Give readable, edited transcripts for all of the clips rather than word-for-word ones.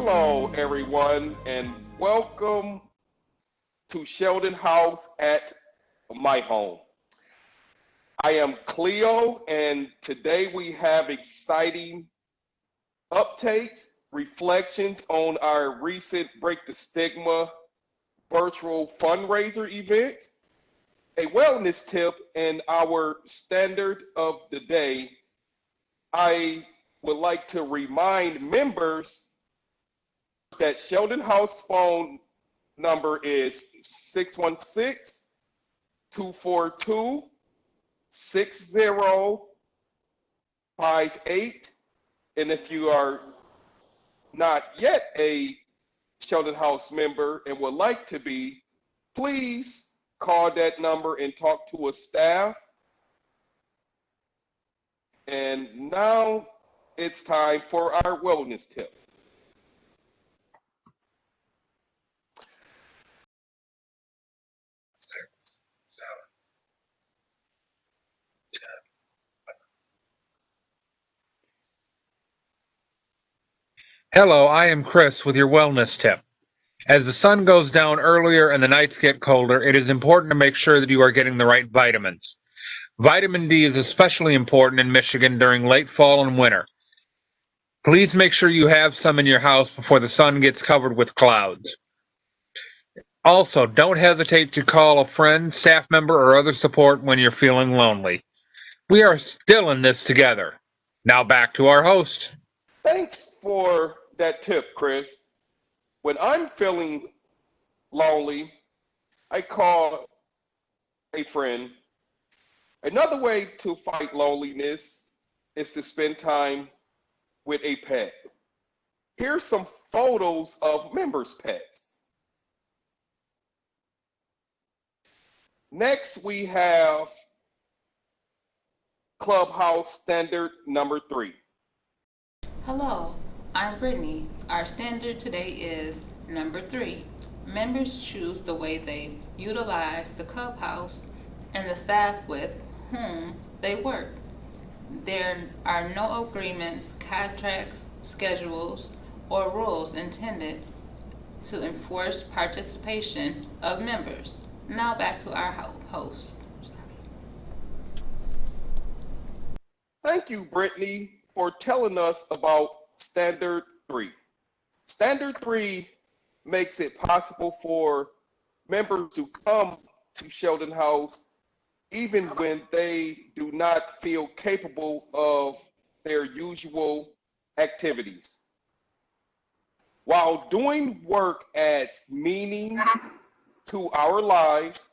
Hello, everyone, and welcome to Sheldon House at my home. I am Cleo, and today we have exciting updates, reflections on our recent Break the Stigma virtual fundraiser event, a wellness tip, and our standard of the day. I would like to remind members that Sheldon House phone number is 616-242-6058. And if you are not yet a Sheldon House member and would like to be, please call that number and talk to a staff. And now it's time for our wellness tip. Hello, I am Chris with your wellness tip. As the sun goes down earlier and the nights get colder, it is important to make sure that you are getting the right vitamins. Vitamin D is especially important in Michigan during late fall and winter. Please make sure you have some in your house before the sun gets covered with clouds. Also, don't hesitate to call a friend, staff member, or other support when you're feeling lonely. We are still in this together. Now back to our host. Thanks for that tip, Chris. When I'm feeling lonely, I call a friend. Another way to fight loneliness is to spend time with a pet. Here's some photos of members' pets. Next, we have Clubhouse Standard number 3. Hello, I'm Brittany. Our standard today is number 3. Members choose the way they utilize the clubhouse and the staff with whom they work. There are no agreements, contracts, schedules, or rules intended to enforce participation of members. Now back to our host. Thank you, Brittany, for telling us about Standard 3. Standard 3 makes it possible for members to come to Sheldon House even when they do not feel capable of their usual activities. While doing work adds meaning to our lives,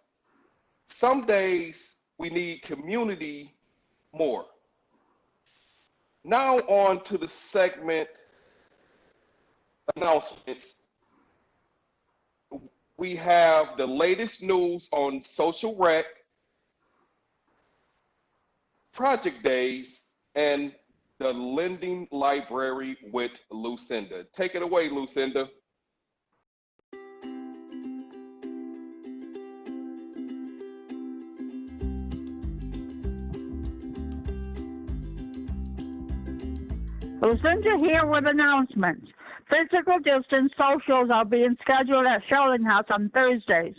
some days we need community more. Now on to the segment announcements. We have the latest news on social rec, project days, and the lending library with Lucinda. Take it away, Lucinda. Lucinda here with announcements. Physical distance socials are being scheduled at Sheldon House on Thursdays.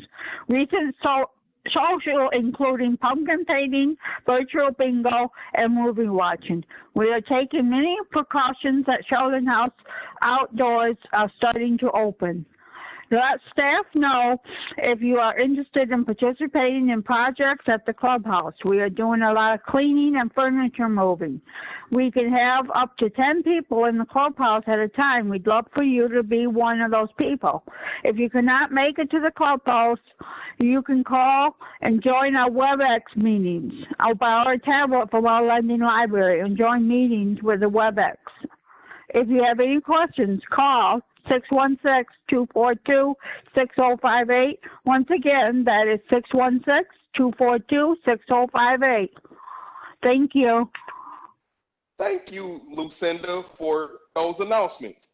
Recent social including pumpkin painting, virtual bingo, and movie watching. We are taking many precautions at Sheldon House. Outdoors are starting to open. Let staff know if you are interested in participating in projects at the clubhouse. We are doing a lot of cleaning and furniture moving. We can have up to 10 people in the clubhouse at a time. We'd love for you to be one of those people. If you cannot make it to the clubhouse, you can call and join our WebEx meetings. I'll borrow a tablet from our lending library and join meetings with the WebEx. If you have any questions, call 616-242-6058. Once again, that is 616-242-6058. Thank you. Thank you, Lucinda, for those announcements.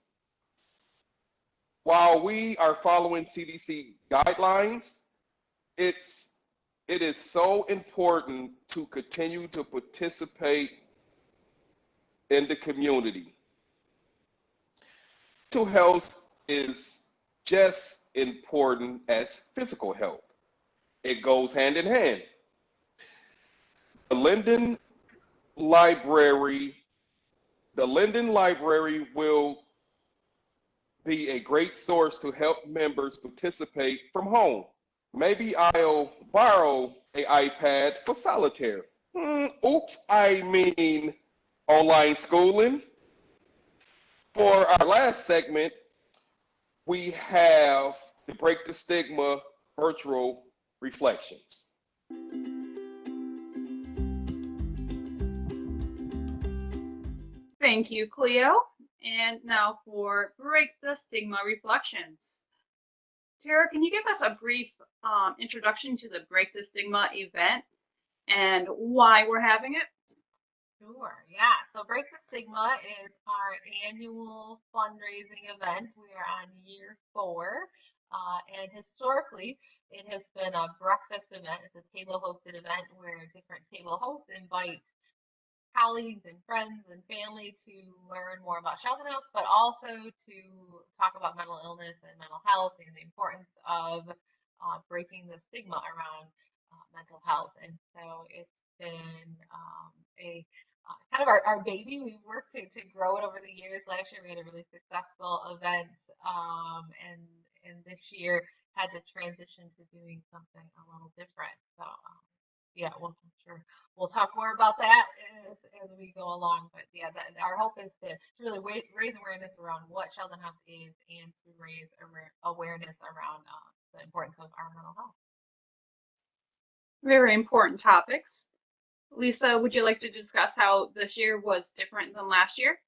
While we are following CDC guidelines, it is so important to continue to participate in the community. mental health is just important as physical health. It goes hand in hand. The Linden Library, the Linden Library will be a great source to help members participate from home. Maybe I'll borrow an iPad for solitaire. Oops, I mean online schooling. For our last segment, we have the Break the Stigma virtual reflections. Thank you, Cleo. And now for Break the Stigma Reflections. Tara, can you give us a brief introduction to the Break the Stigma event and why we're having it? Sure, yeah. So Break the Stigma is our annual fundraising event. We are on year 4. And historically, it has been a breakfast event. It's a table hosted event where different table hosts invite colleagues and friends and family to learn more about Sheldon House, but also to talk about mental illness and mental health and the importance of breaking the stigma around mental health. And so it's been a kind of our baby. We've worked to grow it over the years. Last year we had a really successful event, and this year had to transition to doing something a little different. So yeah, well, I'm sure we'll talk more about that as we go along. But yeah, our hope is to really raise awareness around what Sheldon House is and to raise awareness around the importance of our mental health. Very important topics. Leasa, would you like to discuss how this year was different than last year?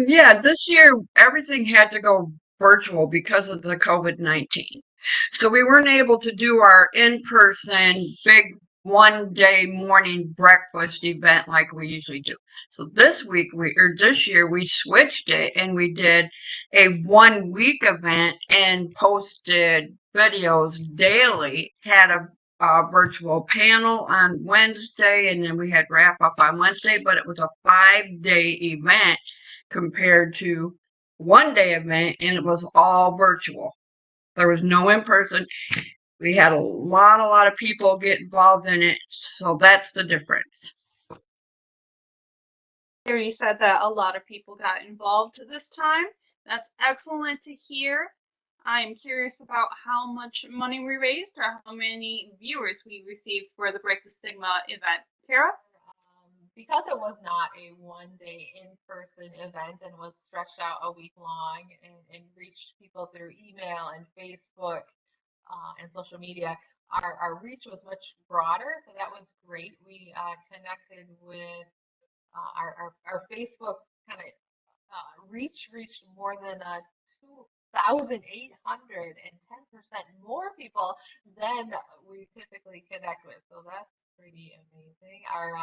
Yeah, this year everything had to go virtual because of the COVID-19. So we weren't able to do our in-person big one-day morning breakfast event like we usually do. So this year we switched it and we did a 1-week event and posted videos daily. Had a virtual panel on Wednesday, and then we had wrap up on Wednesday, but it was a 5-day event compared to 1-day event, and it was all virtual. There was no in person. We had a lot of people get involved in it, so that's the difference. You said that a lot of people got involved this time. That's excellent to hear. I'm curious about how much money we raised or how many viewers we received for the Break the Stigma event. Tara? Because it was not a 1-day in-person event and was stretched out a week long and reached people through email and Facebook and social media, our reach was much broader, so that was great. We connected with our Facebook kind of reached more than 2,800 and 10% more people than we typically connect with. So that's pretty amazing. Our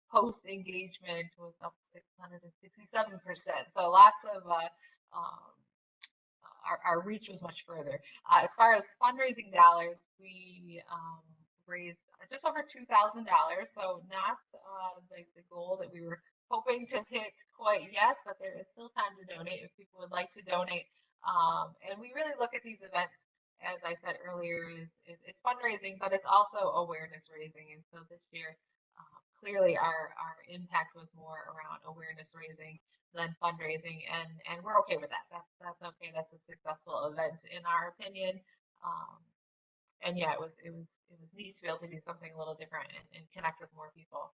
post engagement was up 667%. So lots of our reach was much further. As far as fundraising dollars, we raised just over $2,000. So not the goal that we were hoping to hit quite yet, but there is still time to donate if people would like to donate. And we really look at these events, as I said earlier, it's fundraising, but it's also awareness raising. And so this year, clearly our impact was more around awareness raising than fundraising, and we're okay with that. That's okay. That's a successful event in our opinion. And yeah, it was neat to be able to do something a little different and connect with more people.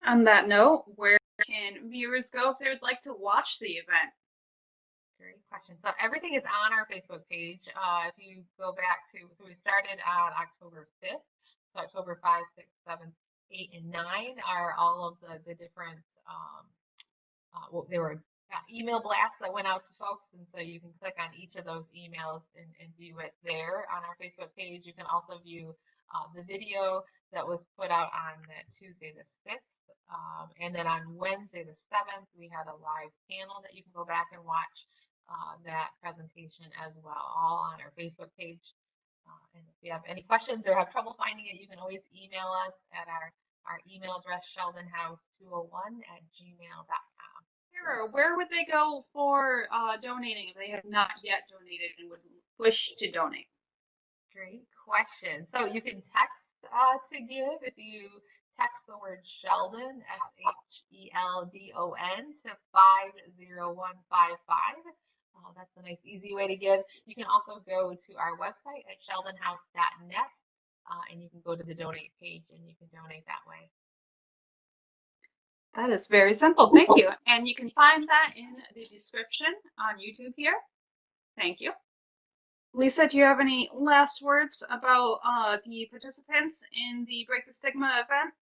On that note, where can viewers go if they would like to watch the event? Great question. So everything is on our Facebook page. If you go back to, so we started on October 5th. So October 5, 6, 7, 8, and 9 are all of the different, there were email blasts that went out to folks. And so you can click on each of those emails and view it there on our Facebook page. You can also view the video that was put out on Tuesday the 6th. And then on Wednesday the 7th, we had a live panel that you can go back and watch that presentation as well, all on our Facebook page. And if you have any questions or have trouble finding it, you can always email us at our email address, sheldonhouse201@gmail.com. Sure. Where would they go for donating if they have not yet donated and would wish to donate? Great question. So you can text to give if you text the word Sheldon, Sheldon, to 50155. That's a nice, easy way to give. You can also go to our website at sheldonhouse.net, and you can go to the donate page and you can donate that way. That is very simple. Thank you. And you can find that in the description on YouTube here. Thank you. Leasa, do you have any last words about the participants in the Break the Stigma event?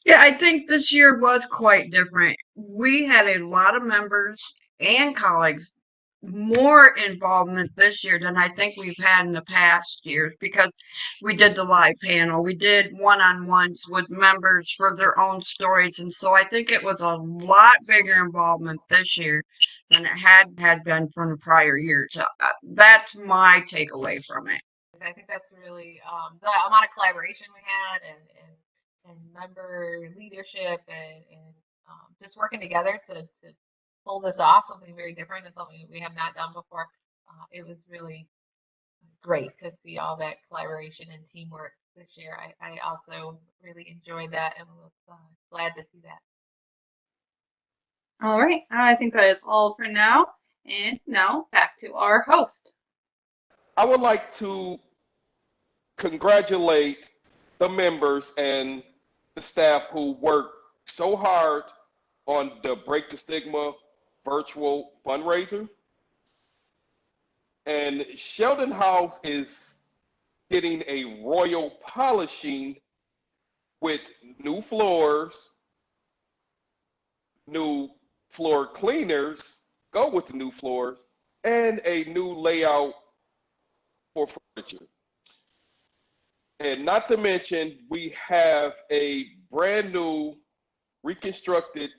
Yeah, I think this year was quite different. We had a lot of members and colleagues, more involvement this year than I think we've had in the past years because we did the live panel, we did one-on-ones with members for their own stories, and so I think it was a lot bigger involvement this year than it had been from the prior years. That's my takeaway from it. I think that's really the amount of collaboration we had and member leadership and just working together to pull this off, something very different and something we have not done before. It was really great to see all that collaboration and teamwork this year. I also really enjoyed that and was glad to see that. All right. I think that is all for now. And now back to our host. I would like to congratulate the members and the staff who worked so hard on the Break the Stigma virtual fundraiser. And Sheldon House is getting a royal polishing with new floors, new floor cleaners, go with the new floors, and a new layout for furniture. And not to mention, we have a brand new reconstructed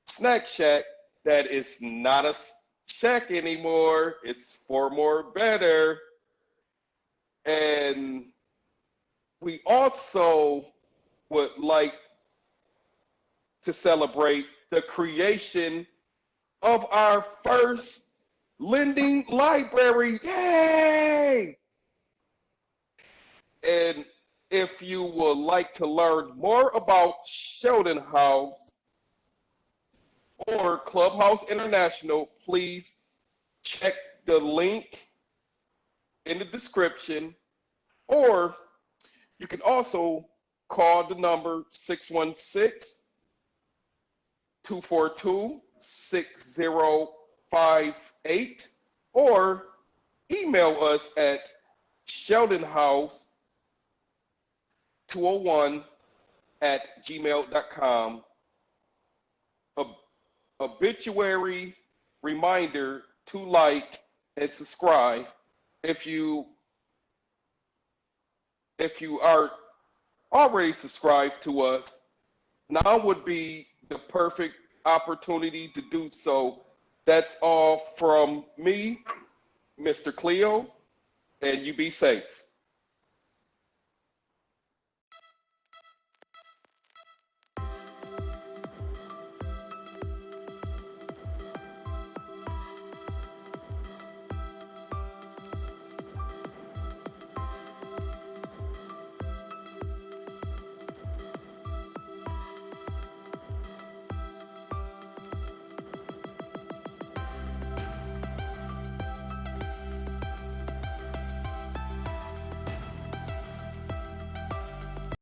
snack shack that is not a shack anymore. It's far more better. And we also would like to celebrate the creation of our first lending library. Yay! And if you would like to learn more about Sheldon House or Clubhouse International, please check the link in the description, or you can also call the number 616-242-6058 or email us at sheldonhouse201@gmail.com. Obituary reminder to like and subscribe. If you are already subscribed to us, now would be the perfect opportunity to do so. That's all from me, Mr. Cleo, and you be safe.